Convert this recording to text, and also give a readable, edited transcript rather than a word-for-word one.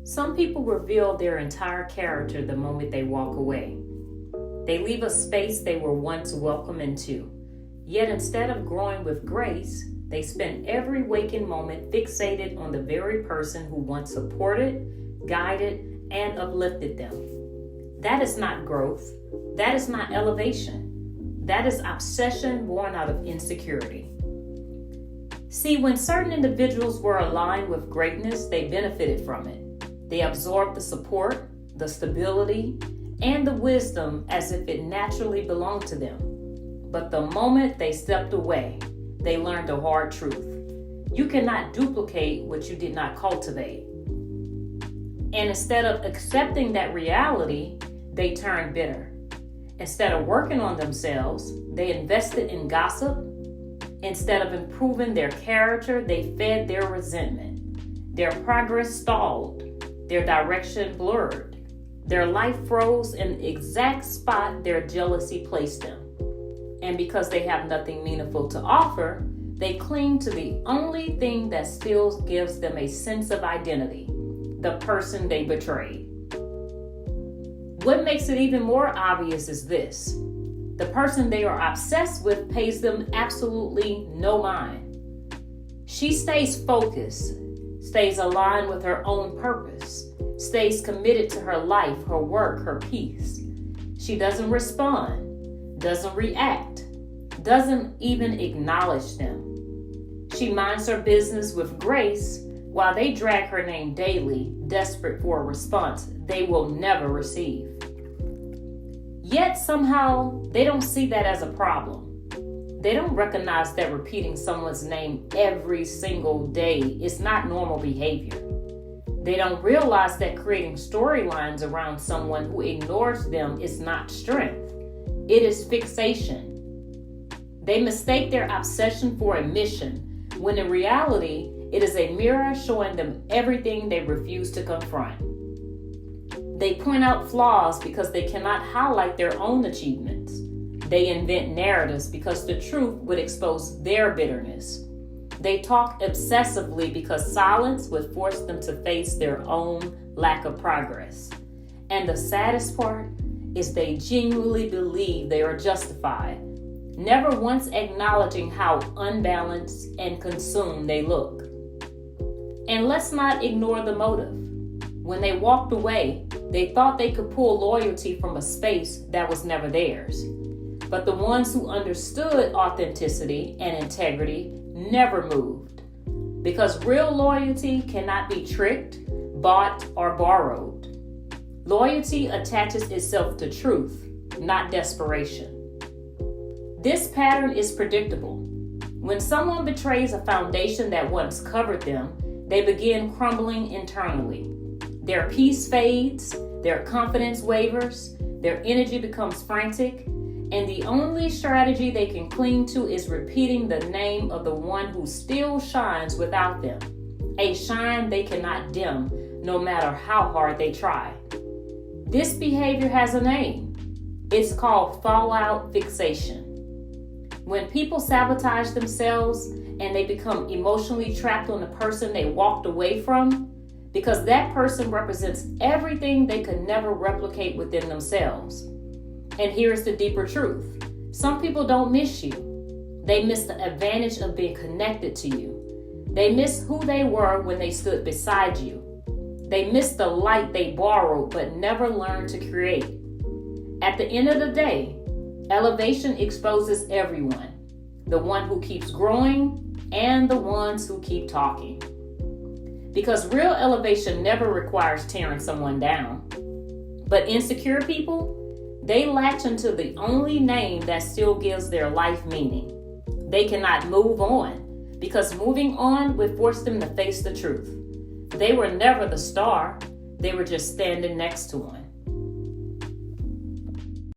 Some people reveal their entire character the moment they walk away. They leave a space they were once welcome into. Yet instead of growing with grace, they spend every waking moment fixated on the very person who once supported, guided, and uplifted them. That is not growth. That is not elevation. That is obsession born out of insecurity. See, when certain individuals were aligned with greatness, they benefited from it. They absorbed the support, the stability, and the wisdom as if it naturally belonged to them. But the moment they stepped away, they learned a hard truth. You cannot duplicate what you did not cultivate. And instead of accepting that reality, they turned bitter. Instead of working on themselves, they invested in gossip. Instead of improving their character, they fed their resentment. Their progress stalled. Their direction blurred. Their life froze in the exact spot their jealousy placed them. And because they have nothing meaningful to offer, they cling to the only thing that still gives them a sense of identity, the person they betrayed. What makes it even more obvious is this: the person they are obsessed with pays them absolutely no mind. She stays focused, stays aligned with her own purpose, stays committed to her life, her work, her peace. She doesn't respond, doesn't react, doesn't even acknowledge them. She minds her business with grace while they drag her name daily, desperate for a response they will never receive. Yet somehow they don't see that as a problem. They don't recognize that repeating someone's name every single day is not normal behavior. They don't realize that creating storylines around someone who ignores them is not strength. It is fixation. They mistake their obsession for a mission, when in reality, it is a mirror showing them everything they refuse to confront. They point out flaws because they cannot highlight their own achievements. They invent narratives because the truth would expose their bitterness. They talk obsessively because silence would force them to face their own lack of progress. And the saddest part is they genuinely believe they are justified, never once acknowledging how unbalanced and consumed they look. And let's not ignore the motive. When they walked away, they thought they could pull loyalty from a space that was never theirs. But the ones who understood authenticity and integrity never moved. Because real loyalty cannot be tricked, bought, or borrowed. Loyalty attaches itself to truth, not desperation. This pattern is predictable. When someone betrays a foundation that once covered them, they begin crumbling internally. Their peace fades, their confidence wavers, their energy becomes frantic, and the only strategy they can cling to is repeating the name of the one who still shines without them, a shine they cannot dim no matter how hard they try. This behavior has a name. It's called fallout fixation. When people sabotage themselves and they become emotionally trapped on the person they walked away from, because that person represents everything they could never replicate within themselves. And here's the deeper truth. Some people don't miss you. They miss the advantage of being connected to you. They miss who they were when they stood beside you. They miss the light they borrowed but never learned to create. At the end of the day, elevation exposes everyone. The one who keeps growing and the ones who keep talking. Because real elevation never requires tearing someone down. But insecure people, they latch into the only name that still gives their life meaning. They cannot move on because moving on would force them to face the truth. They were never the star. They were just standing next to one.